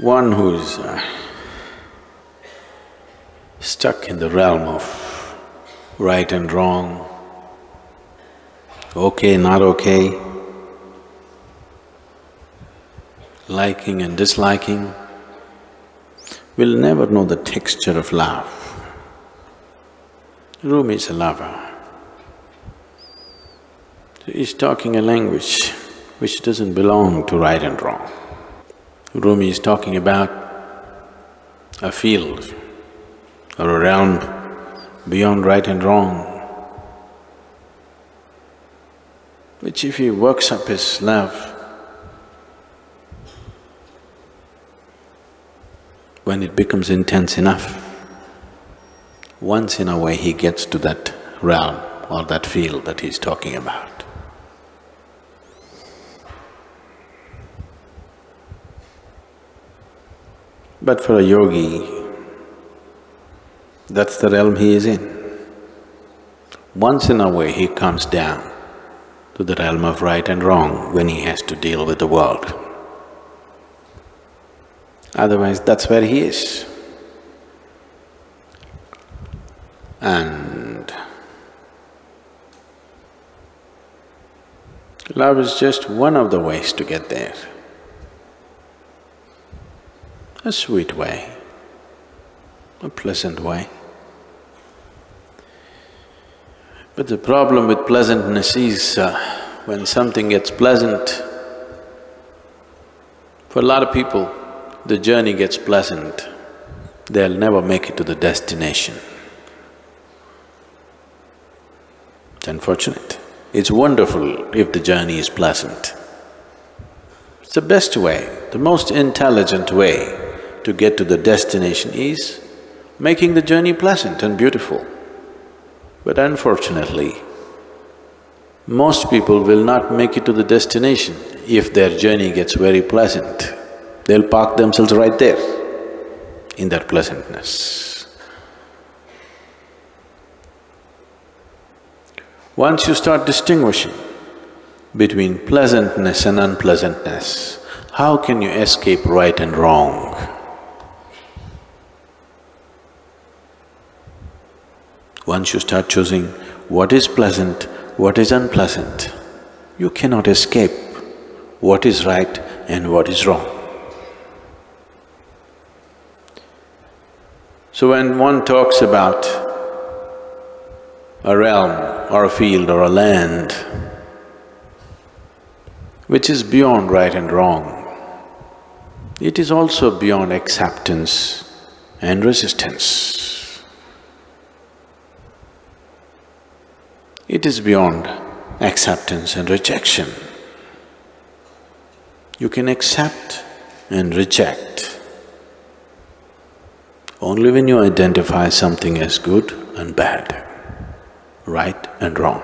One who's stuck in the realm of right and wrong, okay, not okay, liking and disliking, will never know the texture of love. Rumi is a lover. He's talking a language which doesn't belong to right and wrong. Rumi is talking about a field or a realm beyond right and wrong, which if he works up his love, when it becomes intense enough, once in a way he gets to that realm or that field that he's talking about. But for a yogi, that's the realm he is in. Once in a way he comes down to the realm of right and wrong when he has to deal with the world. Otherwise, that's where he is. And love is just one of the ways to get there. A sweet way, a pleasant way. But the problem with pleasantness is, when something gets pleasant, for a lot of people, the journey gets pleasant, they'll never make it to the destination. It's unfortunate. It's wonderful if the journey is pleasant. It's the best way, the most intelligent way to get to the destination is making the journey pleasant and beautiful. But unfortunately, most people will not make it to the destination if their journey gets very pleasant. They'll park themselves right there in that pleasantness. Once you start distinguishing between pleasantness and unpleasantness, how can you escape right and wrong? Once you start choosing what is pleasant, what is unpleasant, you cannot escape what is right and what is wrong. So when one talks about a realm or a field or a land which is beyond right and wrong, it is also beyond acceptance and resistance. It is beyond acceptance and rejection. You can accept and reject only when you identify something as good and bad, right and wrong.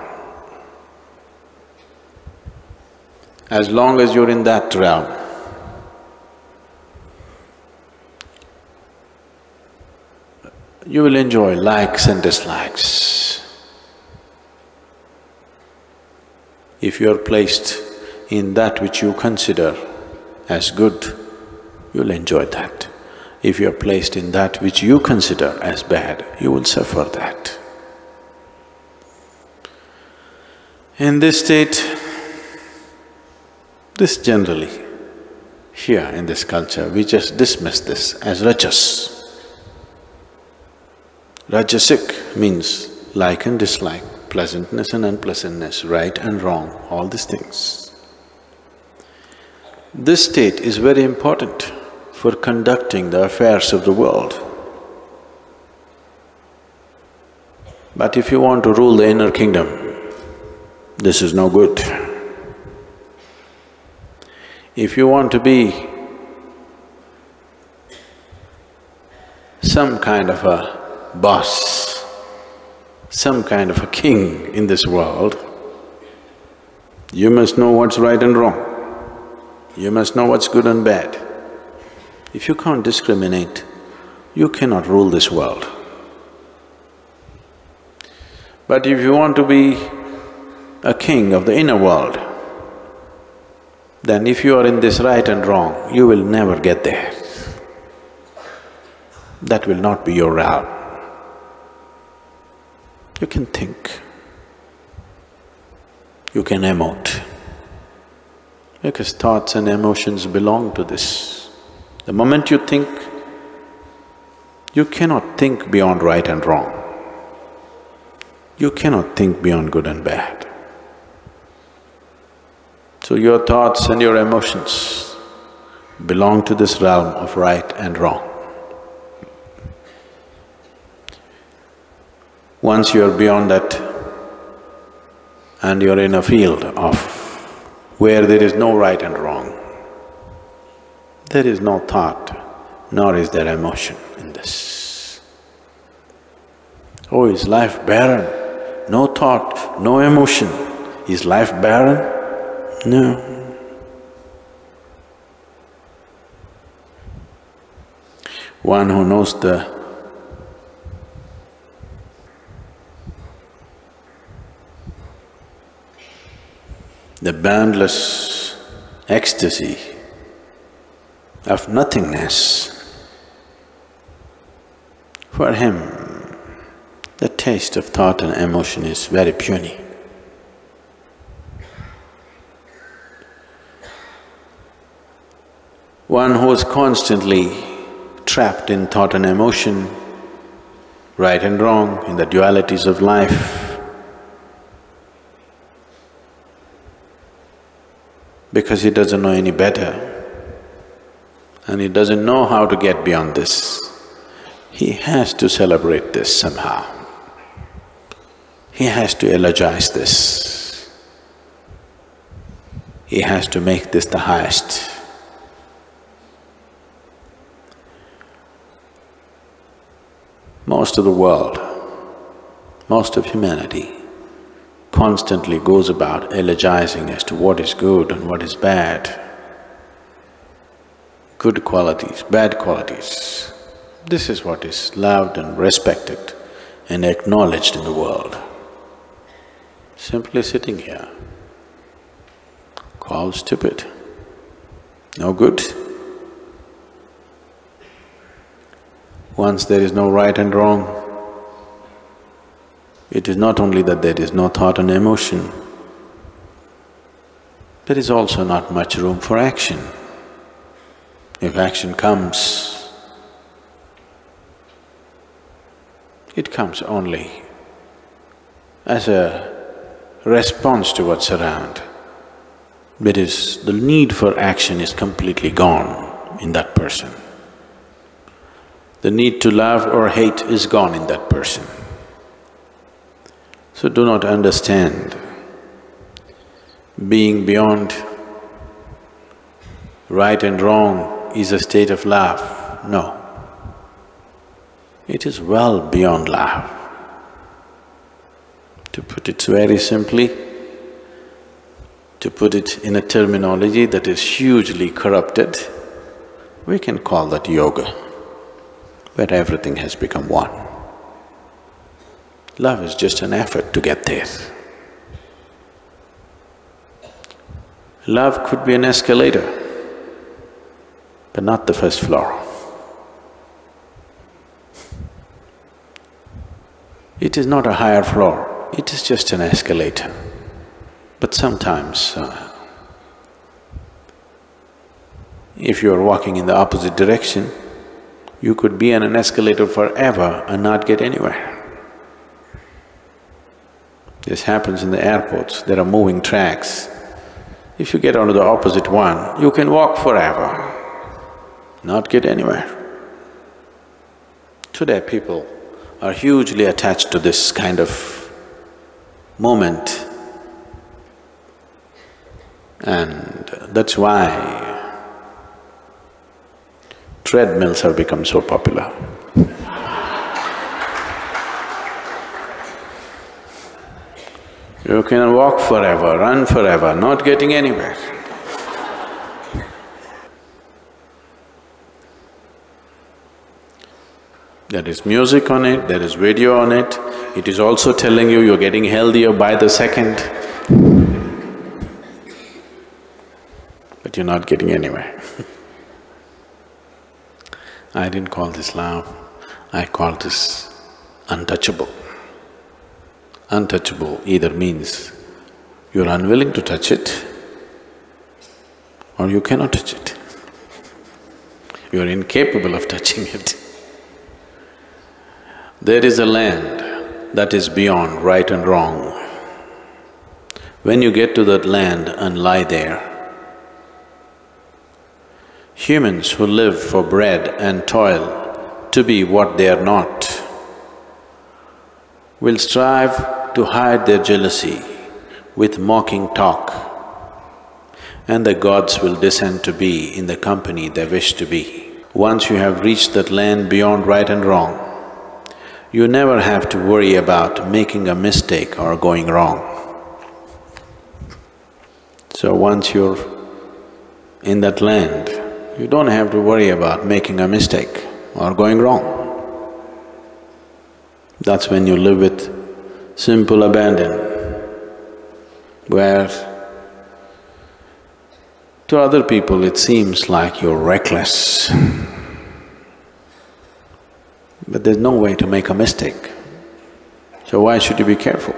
As long as you're in that realm, you will enjoy likes and dislikes. If you are placed in that which you consider as good, you'll enjoy that. If you are placed in that which you consider as bad, you will suffer that. In this state, this generally, here in this culture, we just dismiss this as rajas. Rajasic means like and dislike, pleasantness and unpleasantness, right and wrong, all these things. This state is very important for conducting the affairs of the world. But if you want to rule the inner kingdom, this is no good. If you want to be some kind of a boss, some kind of a king in this world, you must know what's right and wrong. You must know what's good and bad. If you can't discriminate, you cannot rule this world. But if you want to be a king of the inner world, then if you are in this right and wrong, you will never get there. That will not be your realm. You can think, you can emote, because thoughts and emotions belong to this. The moment you think, you cannot think beyond right and wrong. You cannot think beyond good and bad. So your thoughts and your emotions belong to this realm of right and wrong. Once you're beyond that and you're in a field of where there is no right and wrong, there is no thought, nor is there emotion in this. Oh, is life barren? No thought, no emotion. Is life barren? No. One who knows the boundless ecstasy of nothingness, for him the taste of thought and emotion is very puny. One who is constantly trapped in thought and emotion, right and wrong, in the dualities of life, because he doesn't know any better and he doesn't know how to get beyond this, he has to celebrate this somehow. He has to eulogize this. He has to make this the highest. Most of the world, most of humanity constantly goes about eulogizing as to what is good and what is bad, good qualities, bad qualities. This is what is loved and respected and acknowledged in the world. Simply sitting here, called stupid, no good. Once there is no right and wrong, it is not only that there is no thought and emotion, there is also not much room for action. If action comes, it comes only as a response to what's around. That is, the need for action is completely gone in that person. The need to love or hate is gone in that person. So do not understand being beyond right and wrong is a state of love. No. It is well beyond love. To put it very simply, to put it in a terminology that is hugely corrupted, we can call that yoga, where everything has become one. Love is just an effort to get there. Love could be an escalator, but not the first floor. It is not a higher floor, it is just an escalator. But sometimes, if you are walking in the opposite direction, you could be on an escalator forever and not get anywhere. This happens in the airports, there are moving tracks. If you get onto the opposite one, you can walk forever, not get anywhere. Today people are hugely attached to this kind of moment, and that's why treadmills have become so popular. You can walk forever, run forever, not getting anywhere. There is music on it, there is video on it, it is also telling you you're getting healthier by the second, but you're not getting anywhere. I didn't call this love, I call this untouchable. Untouchable either means you're unwilling to touch it or you cannot touch it. You're incapable of touching it. There is a land that is beyond right and wrong. When you get to that land and lie there, humans who live for bread and toil to be what they are not will strive to hide their jealousy with mocking talk, and the gods will descend to be in the company they wish to be. Once you have reached that land beyond right and wrong, you never have to worry about making a mistake or going wrong. So once you're in that land, you don't have to worry about making a mistake or going wrong. That's when you live with simple abandon, where to other people it seems like you're reckless. But there's no way to make a mistake, so why should you be careful?